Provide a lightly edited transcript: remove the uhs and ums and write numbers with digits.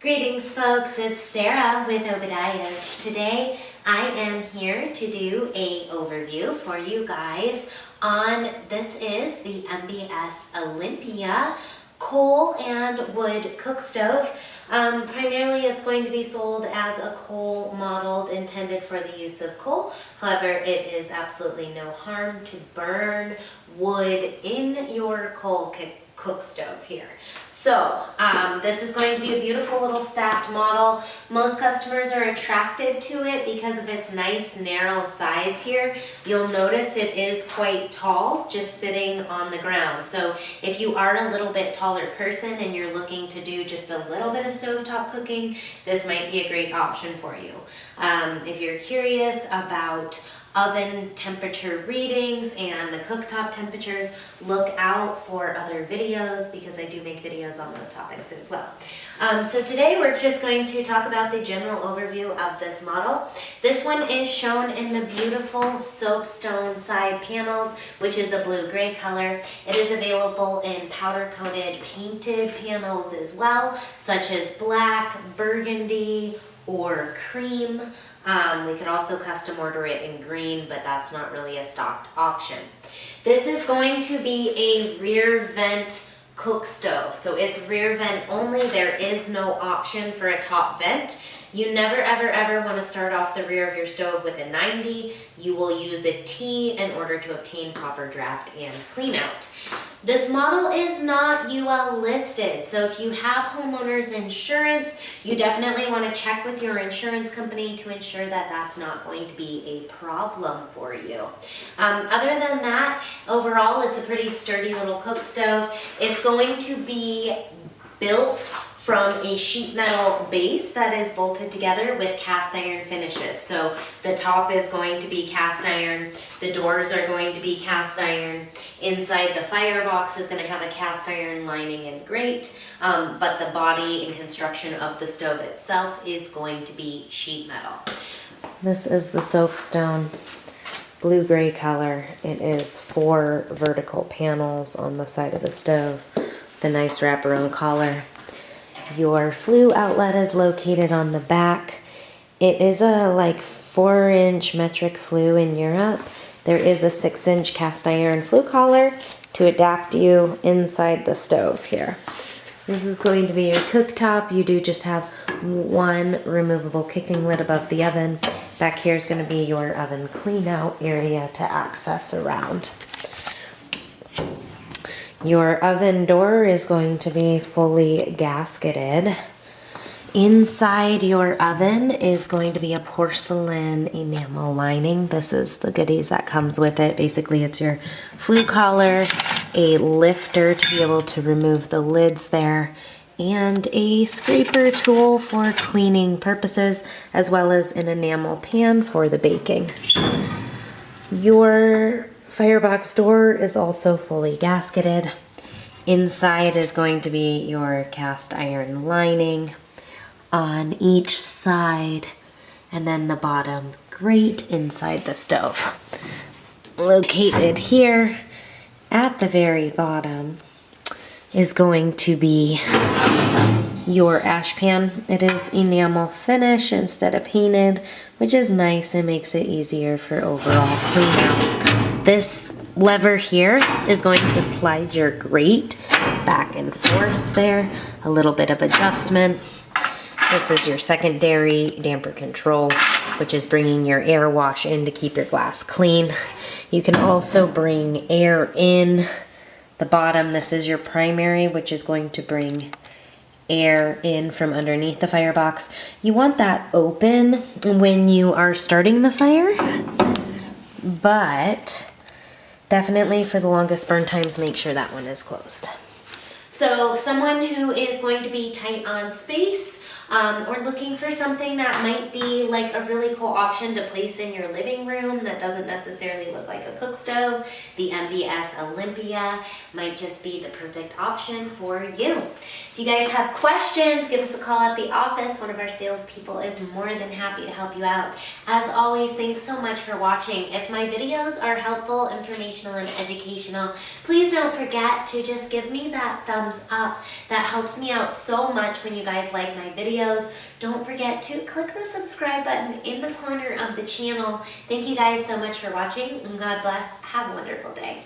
Greetings folks, it's Sarah with Obadiah's. Today I am here to do a overview for you guys on, this is the MBS Olympia coal and wood cook stove. Primarily it's going to be sold as a coal modeled, intended for the use of coal. However, it is absolutely no harm to burn wood in your coal cook stove here. So this is going to be a beautiful little stacked model. Most customers are attracted to it because of its nice narrow size here. You'll notice it is quite tall, just sitting on the ground. So if you are a little bit taller person and you're looking to do just a little bit of stovetop cooking, this might be a great option for you. If you're curious about oven temperature readings and the cooktop temperatures, look out for other videos because I do make videos on those topics as well. So today we're just going to talk about the general overview of this model. This one is shown in the beautiful soapstone side panels, which is a blue-gray color. It is available in powder-coated painted panels as well, such as black, burgundy, or cream. We could also custom order it in green, but that's not really a stocked option. This is going to be a rear vent cook stove. So it's rear vent only. There is no option for a top vent. You never ever want to start off the rear of your stove with a 90. You will use a T in order to obtain proper draft and clean out. This model is not UL listed, so if you have homeowners insurance, you definitely want to check with your insurance company to ensure that that's not going to be a problem for you. Other than that, overall it's a pretty sturdy little cook stove. It's going to be built from a sheet metal base that is bolted together with cast iron finishes. So the top is going to be cast iron, the doors are going to be cast iron, inside the firebox is going to have a cast iron lining and grate, but the body and construction of the stove itself is going to be sheet metal. This is the soapstone blue-gray color. It is 4 vertical panels on the side of the stove, the nice wraparound collar. Your flue outlet is located on the back. It is a 4-inch metric flue in Europe. There is a 6-inch cast iron flue collar to adapt you inside the stove here. This is going to be your cooktop. You do just have one removable kicking lid above the oven. Back here is going to be your oven clean out area to access around. Your oven door is going to be fully gasketed. Inside your oven is going to be a porcelain enamel lining. This is the goodies that comes with it. Basically, it's your flue collar, a lifter to be able to remove the lids there, and a scraper tool for cleaning purposes, as well as an enamel pan for the baking. Your firebox door is also fully gasketed. Inside is going to be your cast iron lining on each side, and then the bottom grate inside the stove. Located here at the very bottom is going to be your ash pan. It is enamel finish instead of painted, which is nice and makes it easier for overall clean out. This lever here is going to slide your grate back and forth there. A little bit of adjustment. This is your secondary damper control, which is bringing your air wash in to keep your glass clean. You can also bring air in the bottom. This is your primary, which is going to bring air in from underneath the firebox. You want that open when you are starting the fire, but definitely for the longest burn times, make sure that one is closed. So someone who is going to be tight on space, or looking for something that might be like a really cool option to place in your living room that doesn't necessarily look like a cook stove, the MBS Olympia might just be the perfect option for you. If you guys have questions, give us a call at the office. One of our salespeople is more than happy to help you out. As always, thanks so much for watching. If my videos are helpful, informational, and educational, please don't forget to just give me that thumbs up. That helps me out so much when you guys like my videos. videos. Don't forget to click the subscribe button in the corner of the channel. Thank you guys so much for watching, and God bless. Have a wonderful day.